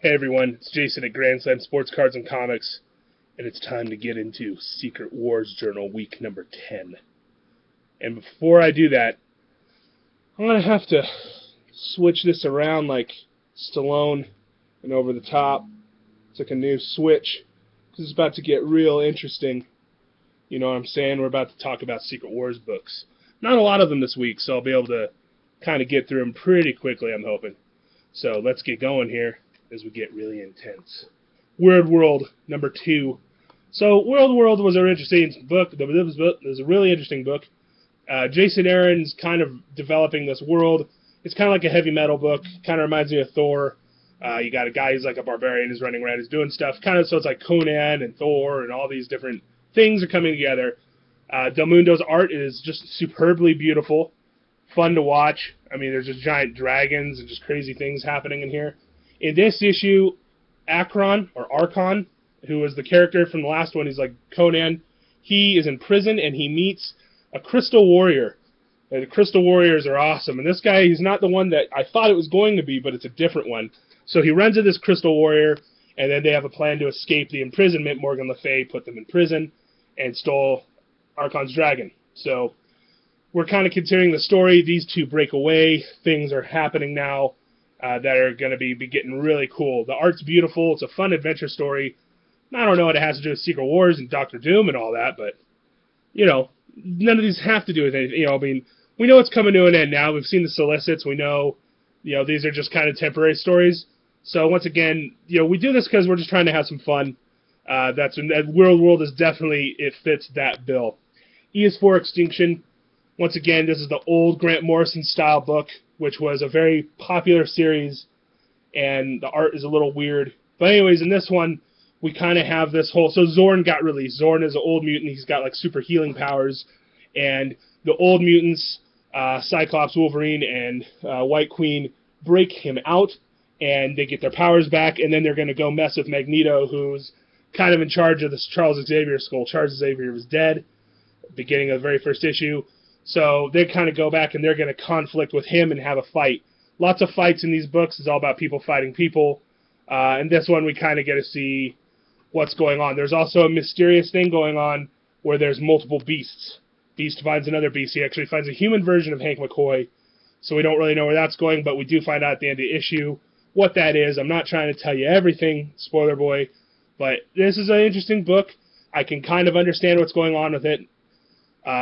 Hey everyone, it's Jason at Grand Slam Sports Cards and Comics, and it's time to get into Secret Wars Journal week number 10. And before I do that, I'm going to have to switch this around like Stallone and over the top. It's like a new switch, because it's about to get real interesting. You know what I'm saying? We're about to talk about Secret Wars books. Not a lot of them this week, so I'll be able to kind of get through them pretty quickly, I'm hoping. So let's get going here as we get really intense. World number 2. So World was an interesting book. It was a really interesting book. Jason Aaron's kind of developing this world. It's kind of like a heavy metal book. Kind of reminds me of Thor. You got a guy who's like a barbarian who's running around, who's doing stuff. Kind of so it's like Conan and Thor and all these different things are coming together. Del Mundo's art is just superbly beautiful, fun to watch. I mean, there's just giant dragons and just crazy things happening in here. In this issue, Archon, who was the character from the last one, he's like Conan, he is in prison and he meets a Crystal Warrior. And the Crystal Warriors are awesome. And this guy, he's not the one that I thought it was going to be, but it's a different one. So he runs into this Crystal Warrior, and then they have a plan to escape the imprisonment. Morgan Le Fay put them in prison and stole Archon's dragon. So we're kind of continuing the story. These two break away. Things are happening now that are going to be getting really cool. The art's beautiful. It's a fun adventure story. I don't know what it has to do with Secret Wars and Doctor Doom and all that, but, you know, none of these have to do with anything. You know, I mean, we know it's coming to an end now. We've seen the solicits. We know, you know, these are just kind of temporary stories. So once again, you know, we do this because we're just trying to have some fun. World is definitely, it fits that bill. E is for Extinction. Once again, this is the old Grant Morrison style book, which was a very popular series, and the art is a little weird. But anyways, in this one, we kind of have this whole... So Zorn got released. Zorn is an old mutant. He's got like super healing powers, and the old mutants, Cyclops, Wolverine, and White Queen, break him out, and they get their powers back, and then they're going to go mess with Magneto, who's kind of in charge of this Charles Xavier school. Charles Xavier was dead, beginning of the very first issue. So they kind of go back and they're going to conflict with him and have a fight. Lots of fights in these books. It's all about people fighting people. And this one we kind of get to see what's going on. There's also a mysterious thing going on where there's multiple beasts. Beast finds another beast. He actually finds a human version of Hank McCoy. So we don't really know where that's going, but we do find out at the end of the issue what that is. I'm not trying to tell you everything, spoiler boy, but this is an interesting book. I can kind of understand what's going on with it.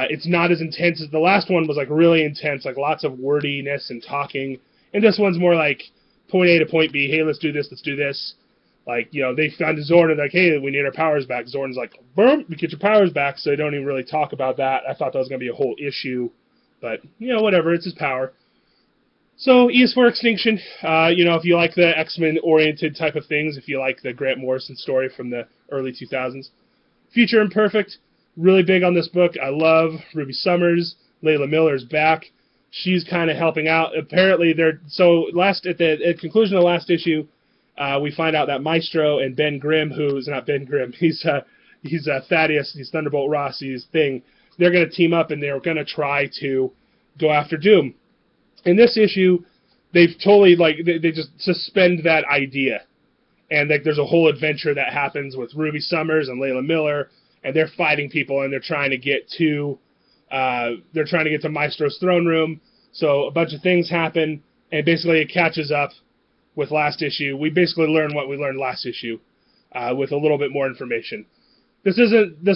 It's not as intense as the last one was, like really intense, like lots of wordiness and talking. And this one's more like point A to point B. Hey, let's do this, let's do this. Like, you know, they found Zorn and like, hey, we need our powers back. Zorn's like, boom, we get your powers back. So they don't even really talk about that. I thought that was going to be a whole issue. But, you know, whatever, it's his power. So E is for Extinction. You know, if you like the X-Men oriented type of things, if you like the Grant Morrison story from the early 2000s. Future Imperfect. Really big on this book. I love Ruby Summers. Layla Miller's back. She's kind of helping out. Apparently, at the conclusion of the last issue, we find out that Maestro and Ben Grimm, who's not Ben Grimm, he's Thaddeus, he's Thunderbolt Rossi's thing. They're going to team up and they're going to try to go after Doom. In this issue, they've totally they just suspend that idea, and like there's a whole adventure that happens with Ruby Summers and Layla Miller. And they're fighting people, and they're trying to get to Maestro's throne room. So a bunch of things happen, and basically it catches up with last issue. We basically learn what we learned last issue, with a little bit more information. This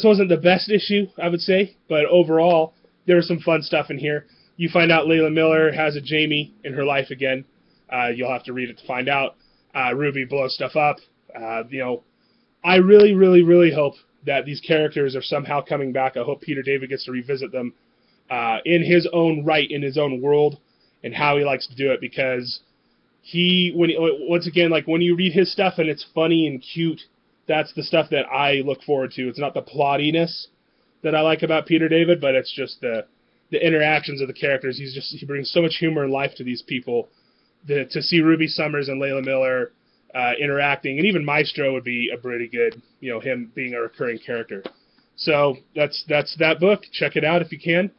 wasn't the best issue, I would say, but overall there was some fun stuff in here. You find out Layla Miller has a Jamie in her life again. You'll have to read it to find out. Ruby blows stuff up. You know, I really, really, really hope that these characters are somehow coming back. I hope Peter David gets to revisit them in his own right, in his own world, and how he likes to do it, because once again, like when you read his stuff and it's funny and cute, that's the stuff that I look forward to. It's not the plottiness that I like about Peter David, but it's just the interactions of the characters. He brings so much humor and life to these people. To see Ruby Summers and Layla Miller interacting, and even Maestro would be a pretty good, you know, him being a recurring character. So that's that book. Check it out if you can.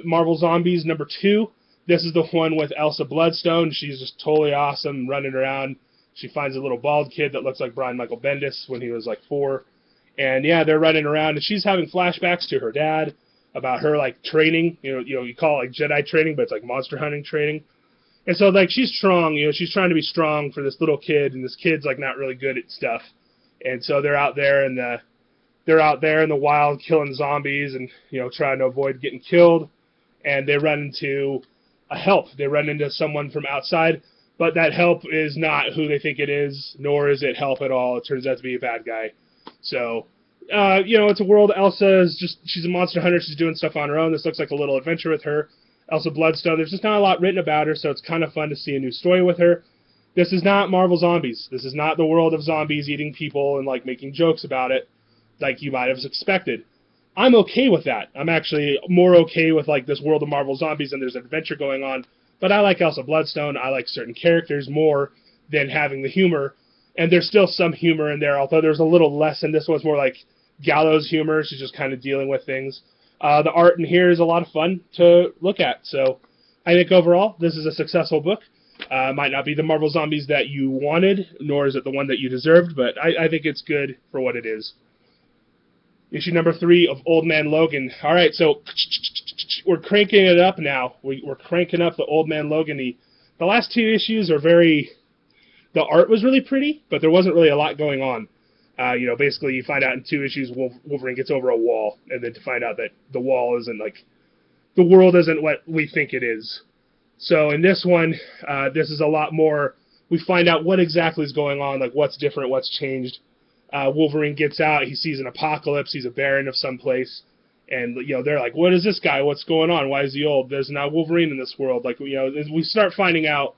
Marvel Zombies #2. This is the one with Elsa Bloodstone. She's just totally awesome, running around, She finds a little bald kid that looks like Brian Michael Bendis when he was like 4. And yeah, they're running around, and she's having flashbacks to her dad about her like training. You call it like Jedi training, but it's like monster hunting training. And so like she's strong, she's trying to be strong for this little kid, and this kid's like not really good at stuff. And so they're out there in the wild killing zombies and trying to avoid getting killed. And they run into a help. They run into someone from outside, but that help is not who they think it is, nor is it help at all. It turns out to be a bad guy. So, it's a world. Elsa is she's a monster hunter. She's doing stuff on her own. This looks like a little adventure with her. Elsa Bloodstone. There's just not a lot written about her, so it's kind of fun to see a new story with her. This is not Marvel Zombies. This is not the world of zombies eating people and like making jokes about it like you might have expected. I'm okay with that. I'm actually more okay with like this world of Marvel Zombies and there's an adventure going on. But I like Elsa Bloodstone. I like certain characters more than having the humor. And there's still some humor in there, although there's a little less, and this one's more like gallows humor. She's just kind of dealing with things. The art in here is a lot of fun to look at. So I think overall, this is a successful book. Might not be the Marvel Zombies that you wanted, nor is it the one that you deserved, but I think it's good for what it is. Issue number 3 of Old Man Logan. All right, so we're cranking it up now. We're cranking up the Old Man Logan. The last 2 issues are very... The art was really pretty, but there wasn't really a lot going on. Basically you find out in 2 issues Wolverine gets over a wall, and then to find out that the wall isn't like... The world isn't what we think it is. So in this one, this is a lot more... We find out what exactly is going on, like what's different, what's changed. Wolverine gets out, he sees an apocalypse, he's a baron of some place, and they're like, what is this guy, what's going on, why is he old, there's now Wolverine in this world, like, we start finding out,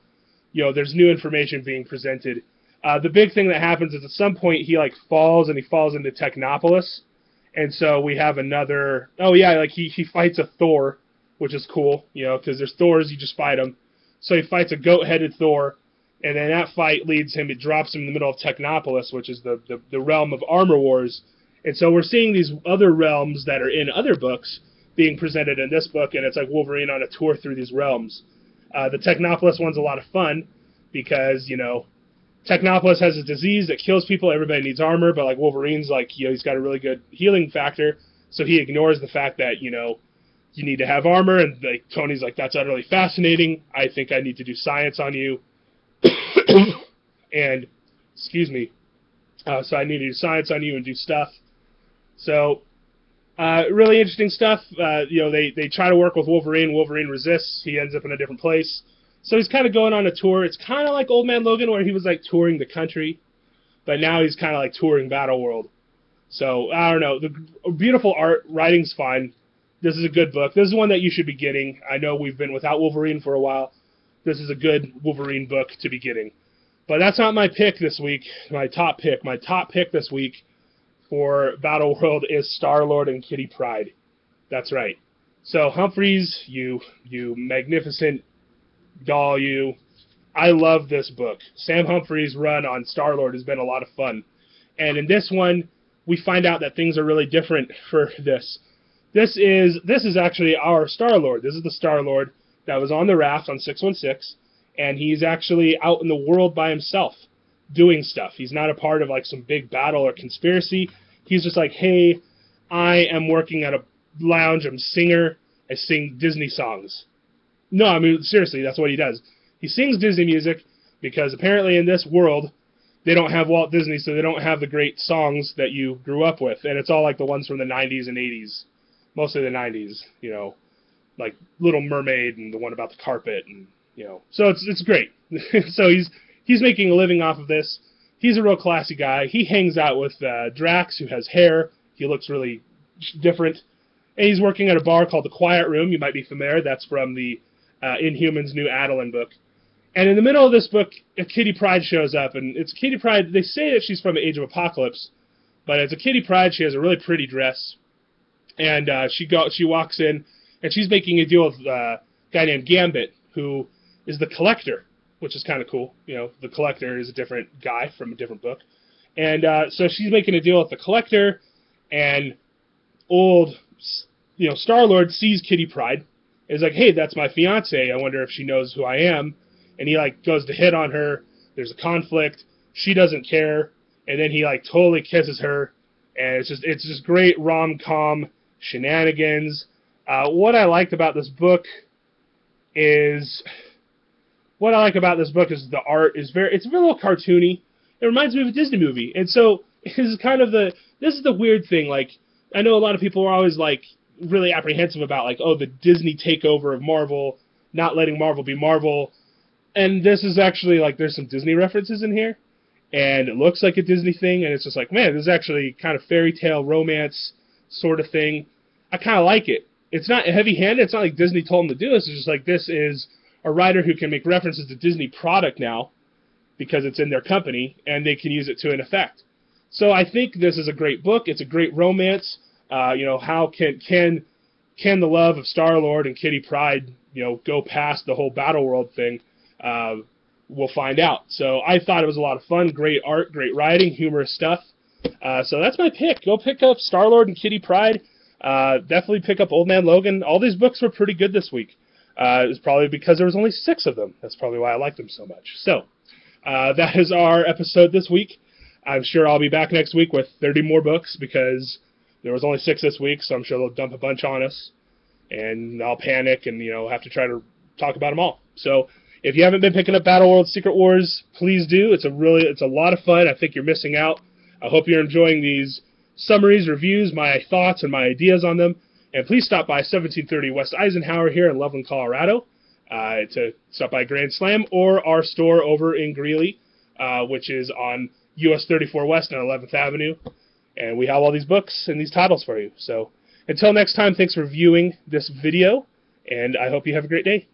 there's new information being presented. The big thing that happens is at some point he like falls, and he falls into Technopolis, and so we have another, he fights a Thor, which is cool, because there's Thors, you just fight them, so he fights a goat-headed Thor. And then that fight it drops him in the middle of Technopolis, which is the realm of Armor Wars. And so we're seeing these other realms that are in other books being presented in this book, and it's like Wolverine on a tour through these realms. The Technopolis one's a lot of fun because, Technopolis has a disease that kills people, everybody needs armor, but like Wolverine's like, he's got a really good healing factor, so he ignores the fact that, you need to have armor, and like Tony's like, that's utterly fascinating, I think I need to do science on you. And, excuse me, so I need to do science on you and do stuff. So, really interesting stuff. They try to work with Wolverine. Wolverine resists. He ends up in a different place. So he's kind of going on a tour. It's kind of like Old Man Logan, where he was like touring the country, but now he's kind of like touring Battleworld. So, I don't know. The beautiful art, writing's fine. This is a good book. This is one that you should be getting. I know we've been without Wolverine for a while. This is a good Wolverine book to be getting. But that's not my pick this week, my top pick. My top pick this week for Battleworld is Star-Lord and Kitty Pryde. That's right. So, Humphreys, you magnificent doll, you. I love this book. Sam Humphreys' run on Star-Lord has been a lot of fun. And in this one, we find out that things are really different for this. This is actually our Star-Lord. This is the Star-Lord that was on the raft on 616, and he's actually out in the world by himself doing stuff. He's not a part of like some big battle or conspiracy. He's just like, hey, I am working at a lounge, I'm a singer, I sing Disney songs. No, I mean, seriously, that's what he does. He sings Disney music because apparently in this world, they don't have Walt Disney, so they don't have the great songs that you grew up with, and it's all like the ones from the 90s and 80s, mostly the 90s, like Little Mermaid and the one about the carpet, and so it's great. So he's making a living off of this. He's a real classy guy. He hangs out with Drax, who has hair. He looks really different, and he's working at a bar called the Quiet Room. You might be familiar. That's from the Inhumans New Adelan book. And in the middle of this book, a Kitty Pryde shows up, and it's Kitty Pryde. They say that she's from Age of Apocalypse, but it's a Kitty Pryde. She has a really pretty dress, and she walks in. And she's making a deal with a guy named Gambit, who is the Collector, which is kind of cool. The Collector is a different guy from a different book. And so she's making a deal with the Collector, and old, Star-Lord sees Kitty Pryde. And is like, hey, that's my fiance. I wonder if she knows who I am. And he, like, goes to hit on her. There's a conflict. she doesn't care, and then he like totally kisses her, and it's just great rom-com shenanigans. What I liked about this book is the art is it's a little cartoony. It reminds me of a Disney movie, and so this is the weird thing. Like, I know a lot of people are always like really apprehensive about like, oh, the Disney takeover of Marvel, not letting Marvel be Marvel, and this is actually like there's some Disney references in here, and it looks like a Disney thing, and it's just like, man, this is actually kind of fairy tale romance sort of thing. I kind of like it. It's not heavy-handed. It's not like Disney told them to do this. It's just like this is a writer who can make references to Disney product now because it's in their company, and they can use it to an effect. So I think this is a great book. It's a great romance. How can the love of Star-Lord and Kitty Pryde, go past the whole Battleworld thing? We'll find out. So I thought it was a lot of fun. Great art, great writing, humorous stuff. So that's my pick. Go pick up Star-Lord and Kitty Pryde. Definitely pick up Old Man Logan. All these books were pretty good this week. It was probably because there was only 6 of them. That's probably why I liked them so much. So that is our episode this week. I'm sure I'll be back next week with 30 more books because there was only 6 this week, so I'm sure they'll dump a bunch on us. And I'll panic and, have to try to talk about them all. So if you haven't been picking up Battleworld Secret Wars, please do. It's a lot of fun. I think you're missing out. I hope you're enjoying these summaries, reviews, my thoughts, and my ideas on them. And please stop by 1730 West Eisenhower here in Loveland, Colorado, to stop by Grand Slam, or our store over in Greeley, which is on US 34 West and 11th Avenue. And we have all these books and these titles for you. So until next time, thanks for viewing this video, and I hope you have a great day.